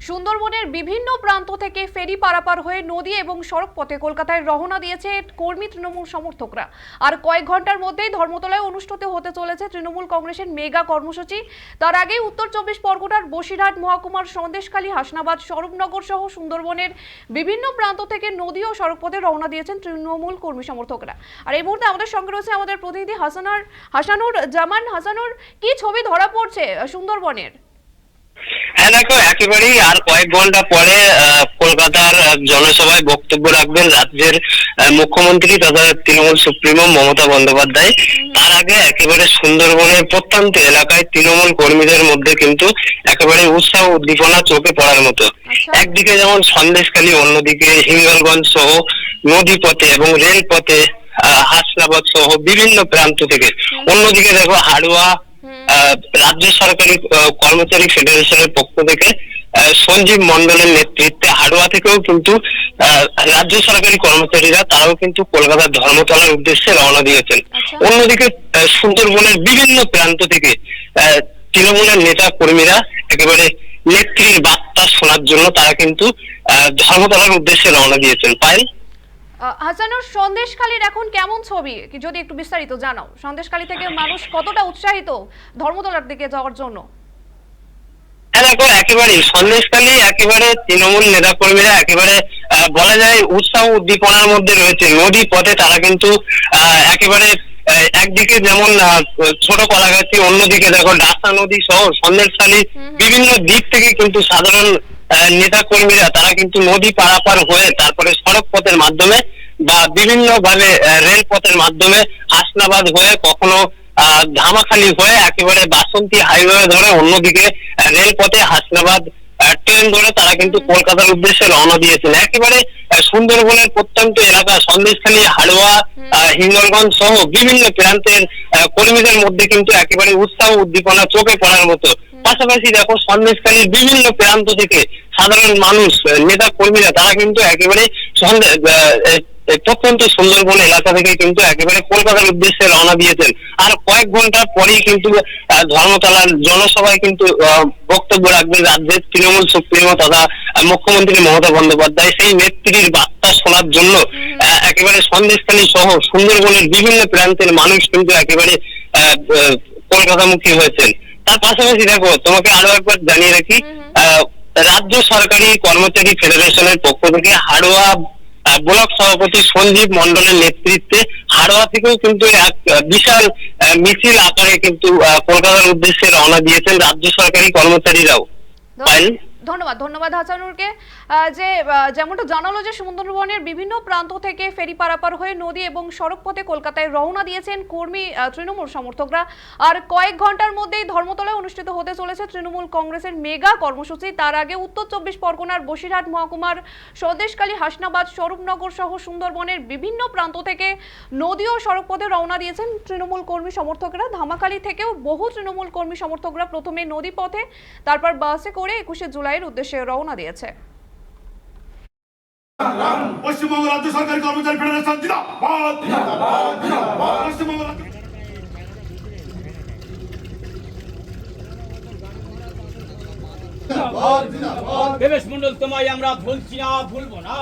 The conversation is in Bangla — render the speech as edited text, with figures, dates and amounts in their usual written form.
সুন্দরবনের বিভিন্ন প্রান্ত থেকে ফেরি পারাপার হয়ে নদী এবং সড়ক পথে কলকাতায় রওনা দিয়েছে কর্মী তৃণমূল সমর্থকরা। আর কয়েক ঘন্টার মধ্যেই ধর্মতলায় অনুষ্ঠিত হতে চলেছে তৃণমূল কংগ্রেসের মেগা কর্মসূচি। তার আগেই উত্তর 24 পরগনার বসিরহাট মহকুমার সন্দেশখালী, হাসনাবাদ, স্বরূপনগর সহ সুন্দরবনের বিভিন্ন প্রান্ত থেকে নদী ও সড়ক পথে রওনা দিয়েছেন তৃণমূল কর্মী সমর্থকরা। আর এই মুহূর্তে আমাদের সঙ্গে রয়েছে আমাদের প্রতিনিধি হাসানুর জামান। হাসানুর, কি ছবি ধরা পড়ছে সুন্দরবনের? হ্যাঁ দেখো, একেবারেই আর কয়েক ঘন্টা পরে কলকাতার জনসভায় বক্তব্য রাখবেন রাজ্যের মুখ্যমন্ত্রী তথা তৃণমূল সুপ্রিমো মমতা বন্দ্যোপাধ্যায়। তার আগে একেবারে সুন্দরবনের প্রত্যন্ত এলাকায় তৃণমূল কর্মীদের মধ্যে কিন্তু একেবারে উৎসাহ উদ্দীপনা চোখে পড়ার মতো। একদিকে যেমন সন্দেশখালী, অন্যদিকে হিঙ্গলগঞ্জ সহ নদী পথে এবং রেল পথে হাসনাবাদ সহ বিভিন্ন প্রান্ত থেকে, অন্যদিকে দেখো হাড়ুয়া রাজ্য সরকারি কর্মচারী ফেডারেশনের পক্ষ থেকে সঞ্জীব মন্ডলের নেতৃত্বে হাড়ুয়া থেকেও কিন্তু রাজ্য সরকারি কর্মচারীরা তারাও কিন্তু কলকাতার ধর্মতলার উদ্দেশ্যে রওনা দিয়েছেন। অন্যদিকে সুন্দরবনের বিভিন্ন প্রান্ত থেকে তৃণমূলের নেতা কর্মীরা একেবারে নেত্রীর বার্তা শোনার জন্য তারা কিন্তু ধর্মতলার উদ্দেশ্যে রওনা দিয়েছেন। পায়েল, হাসানুর, সন্দেশখালীর এখন কেমন ছবি যদি একটু বিস্তারিত জানাও? সন্দেশখালী থেকে মানুষ কতটা উৎসাহিত ধর্মতলার দিকে যাওয়ার জন্য? দেখো, একেবারেই সন্দেশখালী একেবারে তৃণমূল নেতা কর্মীরা একেবারে বলা যায় উৎসাহ উদ্দীপনার মধ্যে রয়েছে। নদী পথে তারা কিন্তু একেবারে একদিকে যেমন ছোট কলাগাছি, অন্যদিকে দেখো ডাসা নদী সহ সন্দেশখালী বিভিন্ন দিক থেকে কিন্তু সাধারণ নেতা কর্মীরা তারা কিন্তু নদী পারাপার হয়ে তারপরে সড়ক পথের মাধ্যমে বা বিভিন্ন ভাবে রেল পথের মাধ্যমে হাসনাবাদ হয়ে, কখনো ধামাখালী হয়ে একেবারে বাসন্তী হাইওয়ে ধরে, অন্যদিকে রেল পথে হাসনাবাদ ট্রেন ধরে তারা কিন্তু কলকাতার উদ্দেশ্যে রওনা দিয়েছেন। একেবারে সুন্দরবনের প্রত্যন্ত এলাকা সন্দেশখালী, হাড়ুয়া, হিঙ্গলগঞ্জ সহ বিভিন্ন প্রান্তের কর্মীদের মধ্যে কিন্তু একেবারে উৎসাহ উদ্দীপনা চোখে পড়ার মতো। পাশাপাশি দেখো, সন্দেশখালীর বিভিন্ন প্রান্ত থেকে সাধারণ মানুষ, নেতা কর্মীরা তারা কিন্তু একেবারে প্রত্যন্ত সুন্দরবন এলাকা থেকে কিন্তু একেবারে কলকাতার উদ্দেশ্যে রওনা দিয়েছেন। আর কয়েক ঘন্টা পরেই কিন্তু ধর্মতলার জনসভায় কিন্তু বক্তব্য রাখবেন রাজ্যের তৃণমূল সুপ্রিমো তথা মুখ্যমন্ত্রী মমতা বন্দ্যোপাধ্যায়। সেই নেত্রীর বার্তা শোনার জন্য একেবারে সন্দেশখালী সহ সুন্দরবনের বিভিন্ন প্রান্তের মানুষ কিন্তু একেবারে কলকাতামুখী হয়েছেন। তার পাশাপাশি দেখো, তোমাকে আরো একবার জানিয়ে রাখি, রাজ্য সরকারি কর্মচারী ফেডারেশনের পক্ষ থেকে হাড়ুয়া ব্লক সভাপতি সঞ্জীব মন্ডলের নেতৃত্বে হাড়ুয়া থেকেও কিন্তু এক বিশাল মিছিল আকারে কিন্তু কলকাতার উদ্দেশ্যে রওনা দিয়েছেন রাজ্য সরকারি কর্মচারীরাও। ধন্যবাদ হাসানুরকে। যেমনটা জানালো যে সুন্দরবনের বিভিন্ন প্রান্ত থেকে ফেরি পারাপার হয়ে নদী এবং সড়ক পথে কলকাতায় রওনা দিয়েছেন কর্মী তৃণমূল সমর্থকরা। আর কয়েক ঘন্টার মধ্যেই ধর্মতলায় অনুষ্ঠিত হতে চলেছে তৃণমূল কংগ্রেসের মেগা কর্মসূচি। তার আগে উত্তর 24 পরগনার বসিরহাট মহকুমার সন্দেশখালী, হাসনাবাদ, স্বরূপনগর সহ সুন্দরবনের বিভিন্ন প্রান্ত থেকে নদী ও সড়ক পথে রওনা দিয়েছেন তৃণমূল কর্মী সমর্থকরা। ধামাখালী থেকেও বহু তৃণমূল কর্মী সমর্থকরা প্রথমে নদী পথে, তারপর বাসে করে 21শে জুলাইয়ের উদ্দেশ্যে রওনা দিয়েছে। পশ্চিমবঙ্গ রাজ্য সরকারি কর্মচারী ফেডারেশন জিন্দাবাদ, পশ্চিমবঙ্গ দেবেশ মন্ডল, তোমায় আমরা ভুলছি না, ভুলবো না।